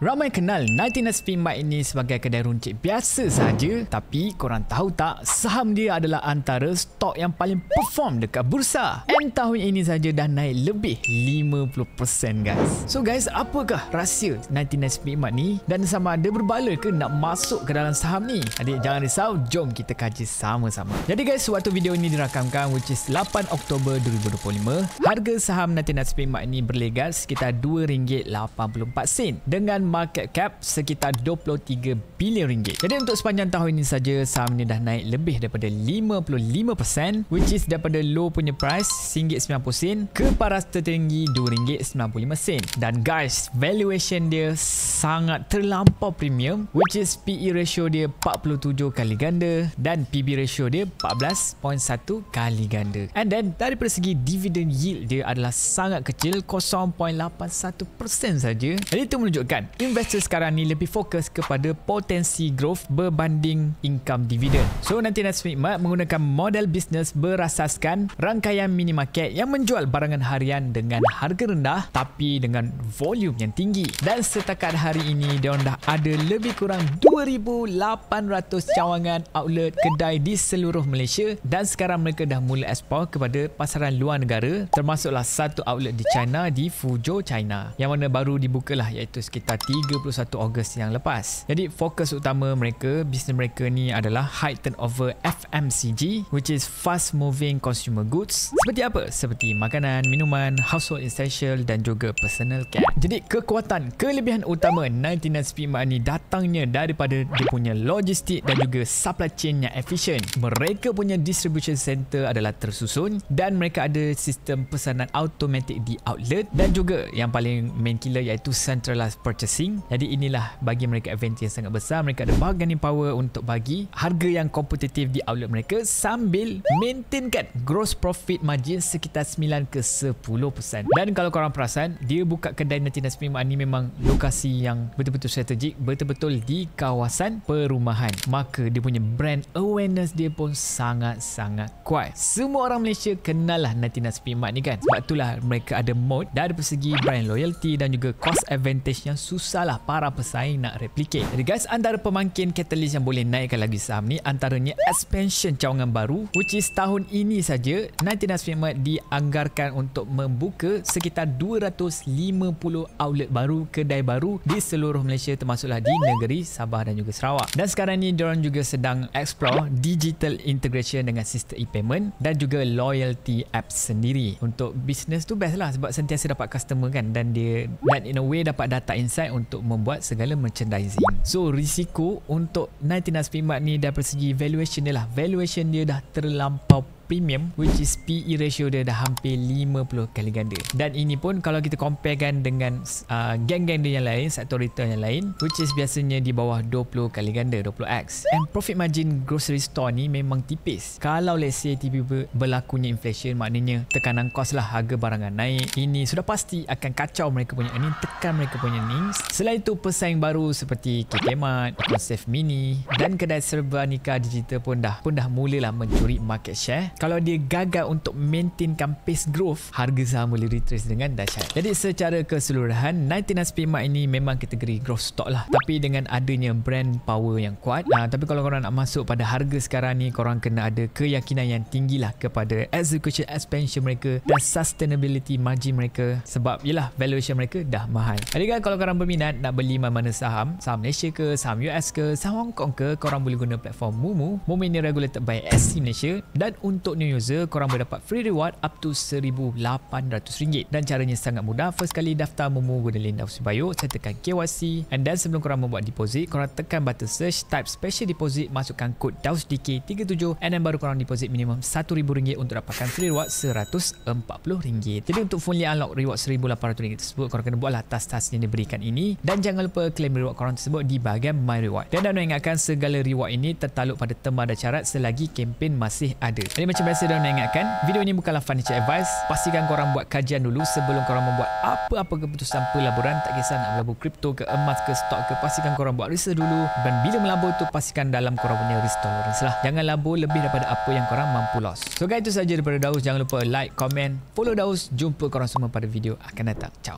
Ramai kenal 99 Smart ini sebagai kedai runcit biasa saja, tapi korang tahu tak, saham dia adalah antara stok yang paling perform dekat bursa. And tahun ini saja dah naik lebih 50% guys. So guys, apakah rahsia 99 Smart ni dan sama ada berbala ke nak masuk ke dalam saham ni? Adik jangan risau, jom kita kaji sama-sama. Jadi guys, waktu video ini dirakamkan which is 8 Oktober 2025, harga saham 99 Smart ini berlegar sekitar RM2.84 dengan market cap sekitar 23 bilion ringgit. Jadi untuk sepanjang tahun ini saja, saham ni dah naik lebih daripada 55%, which is daripada low punya price RM1.90 ke paras tertinggi RM2.95. Dan guys, valuation dia sangat terlampau premium, which is PE ratio dia 47 kali ganda dan PB ratio dia 14.1 kali ganda. And then daripada segi dividend yield dia adalah sangat kecil, 0.81% saja. Jadi itu menunjukkan investor sekarang ni lebih fokus kepada potensi growth berbanding income dividend. So 99 Smart menggunakan model bisnes berasaskan rangkaian mini market yang menjual barangan harian dengan harga rendah tapi dengan volume yang tinggi. Dan setakat hari ini diorang dah ada lebih kurang 2,800 cawangan outlet kedai di seluruh Malaysia dan sekarang mereka dah mula ekspor kepada pasaran luar negara, termasuklah satu outlet di China, di Fuzhou, China, yang mana baru dibukalah iaitu sekitar 31 Ogos yang lepas. Jadi fokus utama mereka, bisnes mereka ni adalah high turnover FMCG, which is fast moving consumer goods. Seperti apa? Seperti makanan, minuman, household essential dan juga personal care. Jadi kekuatan, kelebihan utama 99 Smart ni datangnya daripada dia punya logistik dan juga supply chain yang efisien. Mereka punya distribution center adalah tersusun dan mereka ada sistem pesanan automatik di outlet dan juga yang paling main killer iaitu centralized purchasing. Jadi inilah bagi mereka advantage yang sangat besar. Mereka ada bargaining power untuk bagi harga yang kompetitif di outlet mereka sambil maintainkan gross profit margin sekitar 9 ke 10%. Dan kalau korang perasan, dia buka kedai 99 Smart ni memang lokasi yang betul-betul strategik, betul-betul di kawasan perumahan. Maka dia punya brand awareness dia pun sangat-sangat kuat. Semua orang Malaysia kenal lah 99 Smart ni kan. Sebab itulah mereka ada mode dari segi brand loyalty dan juga cost advantage yang susahlah para pesaing nak replicate. Jadi guys, antara pemangkin catalyst yang boleh naikkan lagi saham ni antaranya expansion cawangan baru, which is tahun ini saja 99 Smart dianggarkan untuk membuka sekitar 250 outlet baru, kedai baru di seluruh Malaysia, termasuklah di negeri Sabah dan juga Sarawak. Dan sekarang ni diorang juga sedang explore digital integration dengan sistem e-payment dan juga loyalty apps sendiri. Untuk business tu best lah sebab sentiasa dapat customer kan, dan in a way dapat data insight untuk membuat segala merchandising. So risiko untuk 99 Smart ni dari segi valuation dia lah, valuation dia dah terlampau premium, which is PE ratio dia dah hampir 50 kali ganda. Dan ini pun kalau kita comparekan dengan geng-geng dia yang lain, sektor retail yang lain, which is biasanya di bawah 20 kali ganda, 20x. And profit margin grocery store ni memang tipis. Kalau let's say tiba-tiba berlakunya inflation, maknanya tekanan kos lah, harga barangan naik, ini sudah pasti akan kacau mereka punya earning, tekan mereka punya earnings. Selain itu, pesaing baru seperti KK Mart, Ecosave Mini dan kedai serba nikah digital pun dah mulalah mencuri market share. Kalau dia gagal untuk maintainkan pace growth, harga saham boleh retrace dengan dahsyat. Jadi secara keseluruhan 99 Smart ini memang kategori growth stock lah, tapi dengan adanya brand power yang kuat. Tapi kalau korang nak masuk pada harga sekarang ni, korang kena ada keyakinan yang tinggi lah kepada execution expansion mereka dan sustainability margin mereka, sebab yelah valuation mereka dah mahal. Jadi kan kalau korang berminat nak beli mana-mana saham Malaysia ke, saham US ke, saham Hong Kong ke, korang boleh guna platform Mumu. Mumu ini regulated by SC Malaysia, dan untuk new user korang boleh dapat free reward up to RM1,800. Dan caranya sangat mudah. First kali daftar Mumu, guna link dalam bio, sertakan KYC, and then sebelum korang membuat deposit, korang tekan button search, type special deposit, masukkan kod DAUSDK37, and then baru korang deposit minimum RM1,000 untuk dapatkan free reward RM140. Jadi untuk fully unlock reward RM1,800 tersebut, korang kena buatlah task-task yang diberikan ini, dan jangan lupa claim reward korang tersebut di bahagian My Reward. Dan nak ingatkan, segala reward ini tertakluk pada terma dan syarat selagi kempen masih ada. Jadi macam biasa, dan nak ingatkan, video ini bukanlah financial advice. Pastikan korang buat kajian dulu sebelum korang membuat apa-apa keputusan pelaburan. Tak kisah nak melabur kripto ke, emas ke, stok ke, pastikan korang buat research dulu, dan bila melabur tu pastikan dalam korang punya risk tolerance lah. Jangan labur lebih daripada apa yang korang mampu loss. So guys, itu saja daripada Daus. Jangan lupa like, komen, follow Daus. Jumpa korang semua pada video akan datang. Ciao.